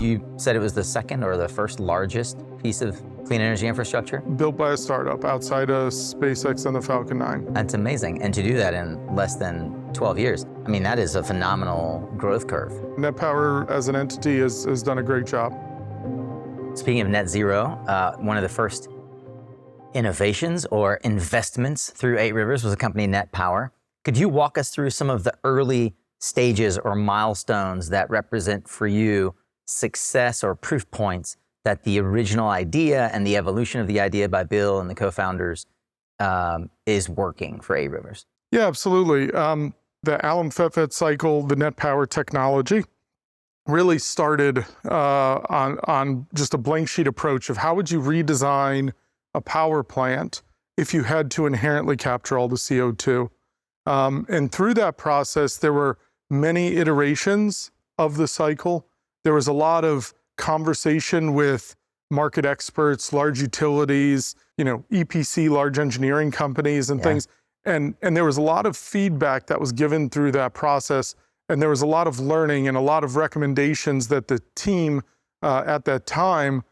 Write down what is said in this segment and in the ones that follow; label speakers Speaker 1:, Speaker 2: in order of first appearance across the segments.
Speaker 1: You said it was the second or the first largest piece of clean energy infrastructure?
Speaker 2: Built by a startup outside of SpaceX and the Falcon 9.
Speaker 1: That's amazing. And to do that in less than 12 years, I mean, that is a phenomenal growth curve.
Speaker 2: Net Power as an entity has done a great job.
Speaker 1: Speaking of net zero, one of the first innovations or investments through 8 Rivers was a company, Net Power. Could you walk us through some of the early stages or milestones that represent for you success or proof points that the original idea and the evolution of the idea by Bill and the co-founders is working for 8 Rivers?
Speaker 2: Yeah, absolutely. The alum FET cycle, the Net Power technology, really started on just a blank sheet approach of how would you redesign a power plant if you had to inherently capture all the CO2. And through that process, there were many iterations of the cycle. There was a lot of conversation with market experts, large utilities, EPC, large engineering companies and things. And there was a lot of feedback that was given through that process. And there was a lot of learning and a lot of recommendations that the team at that time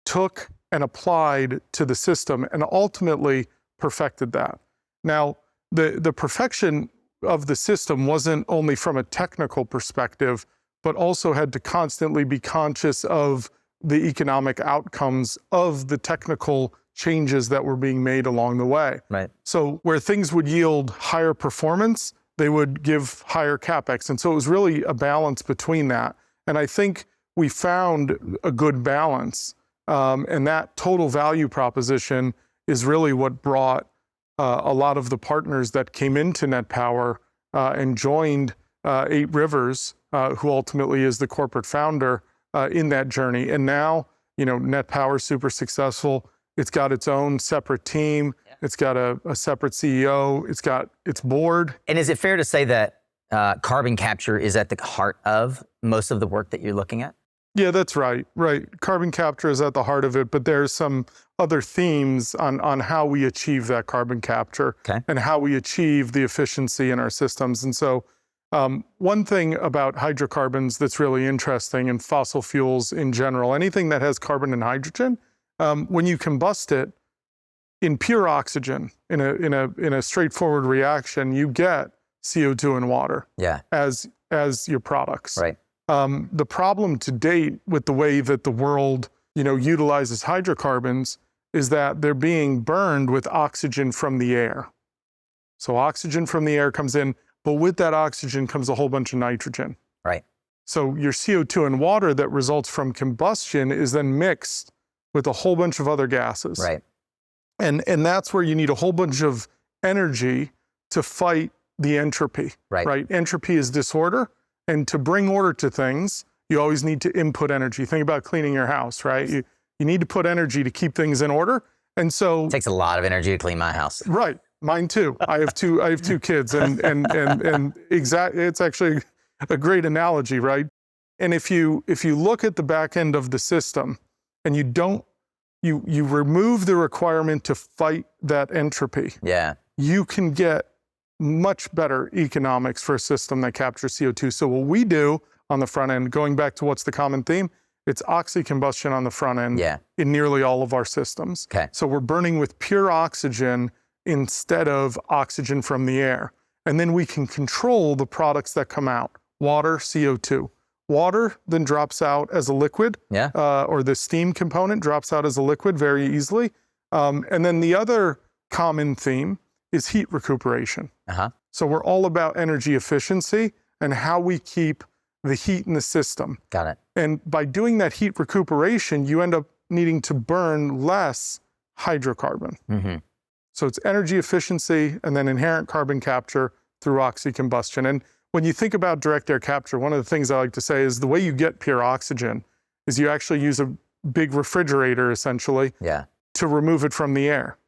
Speaker 2: took and applied to the system and ultimately perfected that. Now, the perfection of the system wasn't only from a technical perspective, but also had to constantly be conscious of the economic outcomes of the technical changes that were being made along the way.
Speaker 1: Right.
Speaker 2: So where things would yield higher performance, they would give higher CapEx. And so it was really a balance between that. And I think we found a good balance. And that total value proposition is really what brought a lot of the partners that came into Net Power and joined 8 Rivers, who ultimately is the corporate founder in that journey. And now, Net Power is super successful. It's got its own separate team. Yeah. It's got a separate CEO. It's got its board.
Speaker 1: And is it fair to say that carbon capture is at the heart of most of the work that you're looking at?
Speaker 2: Yeah, that's right. Right. Carbon capture is at the heart of it, but there's some other themes on how we achieve that carbon capture and how we achieve the efficiency in our systems. And so one thing about hydrocarbons that's really interesting, and fossil fuels in general, anything that has carbon and hydrogen, when you combust it in pure oxygen, in a straightforward reaction, you get CO2 and water as your products.
Speaker 1: Right.
Speaker 2: The problem to date with the way that the world, utilizes hydrocarbons is that they're being burned with oxygen from the air. So oxygen from the air comes in, but with that oxygen comes a whole bunch of nitrogen.
Speaker 1: Right.
Speaker 2: So your CO2 and water that results from combustion is then mixed with a whole bunch of other gases.
Speaker 1: Right.
Speaker 2: And that's where you need a whole bunch of energy to fight the entropy. Right. Entropy is disorder. And to bring order to things, you always need to input energy. Think about cleaning your house, right? You need to put energy to keep things in order. And so
Speaker 1: it takes a lot of energy to clean my house.
Speaker 2: Right. Mine too. I have two kids and it's actually a great analogy, right? And if you look at the back end of the system and you remove the requirement to fight that entropy, you can get much better economics for a system that captures CO2. So what we do on the front end, going back to what's the common theme, it's oxycombustion on the front end in nearly all of our systems. So we're burning with pure oxygen instead of oxygen from the air. And then we can control the products that come out, water, CO2. Water then drops out as a liquid, or the steam component drops out as a liquid very easily. And then the other common theme is heat recuperation. So we're all about energy efficiency and how we keep the heat in the system.
Speaker 1: Got it.
Speaker 2: And by doing that heat recuperation, you end up needing to burn less hydrocarbon. So it's energy efficiency and then inherent carbon capture through oxycombustion. And when you think about direct air capture, one of the things I like to say is the way you get pure oxygen is you actually use a big refrigerator, essentially, to remove it from the air.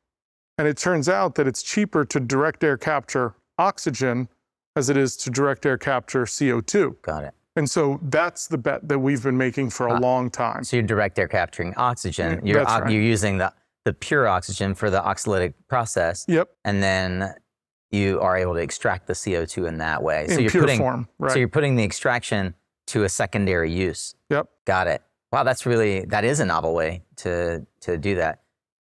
Speaker 2: And it turns out that it's cheaper to direct air capture oxygen as it is to direct air capture CO2.
Speaker 1: Got it.
Speaker 2: And so that's the bet that we've been making for a long time.
Speaker 1: So you're direct air capturing oxygen. You're using the pure oxygen for the oxylytic process. And then you are able to extract the CO2 in that way.
Speaker 2: In pure form, right.
Speaker 1: So you're putting the extraction to a secondary use.
Speaker 2: Yep.
Speaker 1: Got it. Wow, that is a novel way to do that.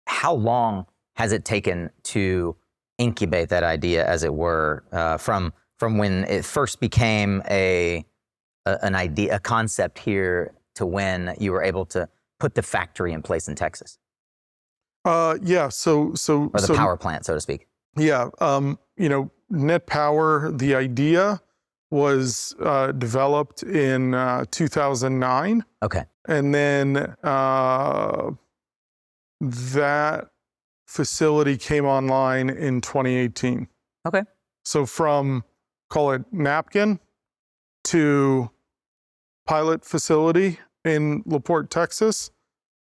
Speaker 1: How long has it taken to incubate that idea, as it were, from when it first became an idea, a concept here, to when you were able to put the factory in place in Texas?
Speaker 2: Yeah. So
Speaker 1: Or the power plant, so to speak.
Speaker 2: Yeah. Net Power, the idea was developed in 2009.
Speaker 1: Okay.
Speaker 2: And then that facility came online in 2018.
Speaker 1: Okay.
Speaker 2: So from, call it napkin, to pilot facility in LaPorte, Texas,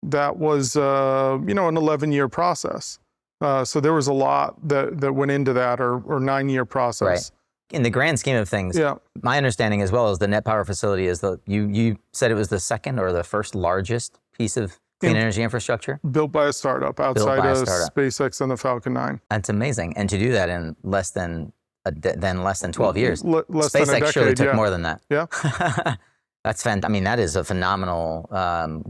Speaker 2: that was an 11-year process. So there was a lot that went into that, or 9-year process.
Speaker 1: Right. In the grand scheme of things,
Speaker 2: Yeah.
Speaker 1: my understanding as well is the Net Power facility is you said it was the second or the first largest piece of clean energy infrastructure?
Speaker 2: Built by a startup outside
Speaker 1: by a
Speaker 2: of
Speaker 1: startup.
Speaker 2: SpaceX and the Falcon 9.
Speaker 1: That's amazing. And to do that in less than 12 years.
Speaker 2: Less
Speaker 1: SpaceX
Speaker 2: than a decade,
Speaker 1: surely took
Speaker 2: yeah.
Speaker 1: more than that.
Speaker 2: Yeah.
Speaker 1: That's fantastic. I mean, that is a phenomenal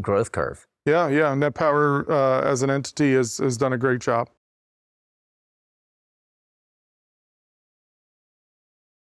Speaker 1: growth curve.
Speaker 2: Yeah. Net Power as an entity has done a great job.